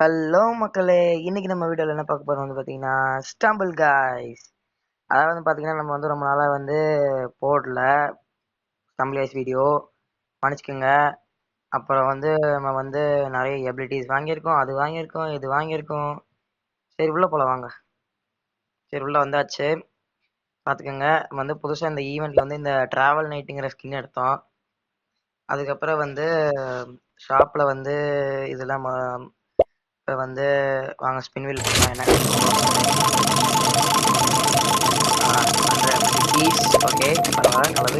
Hello மக்களே, இன்னைக்கு நம்ம வீடியோவில் என்ன பார்க்க போறோம் வந்து பார்த்தீங்கன்னா ஸ்டம்பிள் காய்ஸ். அதாவது வந்து பார்த்தீங்கன்னா நம்ம வந்து ரொம்ப நாளாக வந்து போடல ஸ்டம்பிள் காய்ஸ் வீடியோ, மன்னிச்சுக்கோங்க. அப்புறம் வந்து நம்ம வந்து நிறைய எபிலிட்டிஸ் வாங்கியிருக்கோம், அது வாங்கியிருக்கோம், இது வாங்கியிருக்கோம். சரி உள்ள போகலாம் வாங்க. சரி உள்ள வந்தாச்சு. பார்த்துக்கோங்க, நம்ம வந்து புதுசாக இந்த ஈவெண்ட்டில் வந்து இந்த ட்ராவல் நைட்டுங்கிற ஸ்கின் எடுத்தோம். அதுக்கப்புறம் வந்து ஷாப்பில் வந்து இதெல்லாம் இப்போ வந்து வாங்க ஸ்பின் வீல் பண்ணலாம். என்ன ஓகே பரவாயில்ல, நல்லது.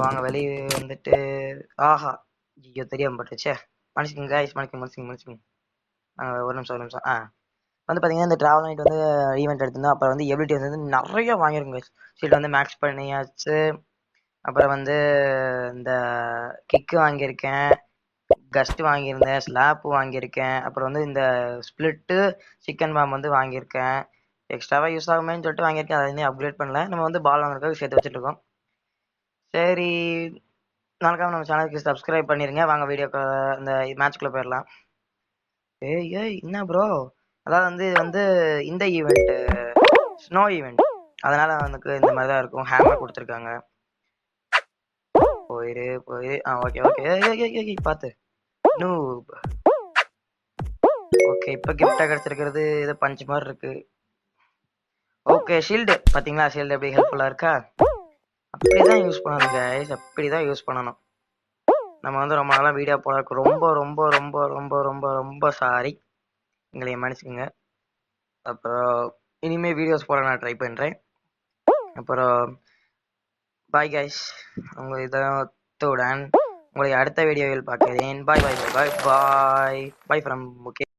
வாங்க வெளியே வந்துட்டு ஆஹா ஐயோ தெரியாம பட்டுச்சே. மன்னிச்சுங்க கைஸ், மன்னிச்சுங்க. ஒரு நிமிஷம் வந்து பார்த்தீங்கன்னா இந்த ட்ராவல் நைட் வந்து ஈவெண்ட் எடுத்திருந்தோம். அப்புறம் வந்து எபிலிட்டி வந்து நிறைய வாங்கியிருக்கோம் கைஸ். ஷீல்டு வந்து மேக்ஸ் பண்ணியாச்சு. அப்புறம் வந்து இந்த கிக்கு வாங்கியிருக்கேன், கஸ்ட் வாங்கியிருந்தேன், ஸ்லாப் வாங்கியிருக்கேன். அப்புறம் வந்து இந்த ஸ்பிளிட்டு சிக்கன் பாம் வந்து வாங்கியிருக்கேன். எக்ஸ்ட்ராவாக யூஸ் ஆகுமேன்னு சொல்லிட்டு வாங்கியிருக்கேன். அதை இன்னும் அப்கிரேட் பண்ணல. நம்ம வந்து பால் வாங்குறதுக்காக சேர்த்து வச்சுட்டு இருக்கோம். சரி, மறக்காம நம்ம சேனலுக்கு சப்ஸ்கிரைப் பண்ணிருங்க. வாங்க வீடியோக்கு இந்த மேட்ச்க்குள்ள போயிடலாம். ஏய் என்ன ப்ரோ, அதாவது வந்து இது வந்து இந்த ஈவெண்ட் ஸ்னோ ஈவெண்ட், அதனால எனக்கு இந்த மாதிரி தான் இருக்கும். ஹேமர் கொடுத்துருக்காங்க. போயிரு ஓகே பார்த்து நூப். ஓகே இப்போ கிஃப்டாக கிடச்சிருக்கிறது இது பஞ்ச் மாதிரி இருக்கு. ஓகே ஷீல்டு பார்த்தீங்களா, ஷீல்டு எப்படி ஹெல்ப்ஃபுல்லாக இருக்கா. அப்படிதான் யூஸ் பண்ணணும் கைஸ், அப்படிதான் யூஸ் பண்ணணும். நம்ம வந்து ரொம்ப நாளாக வீடியோ போடுறதுக்கு ரொம்ப ரொம்ப ரொம்ப ரொம்ப ரொம்ப ரொம்ப சாரி, எங்களை மன்னிச்சுக்கோங்க. அப்புறம் இனிமேல் வீடியோஸ் போட நான் ட்ரை பண்ணுறேன். அப்புறம் பாய் கைஸ், உங்கள் இதத்துடன் உங்களை அடுத்த வீடியோவில் பார்க்கிறேன். பாய் பாய் பாய் பாய் பாய் பாய் ஃப்ரம் ஓகே.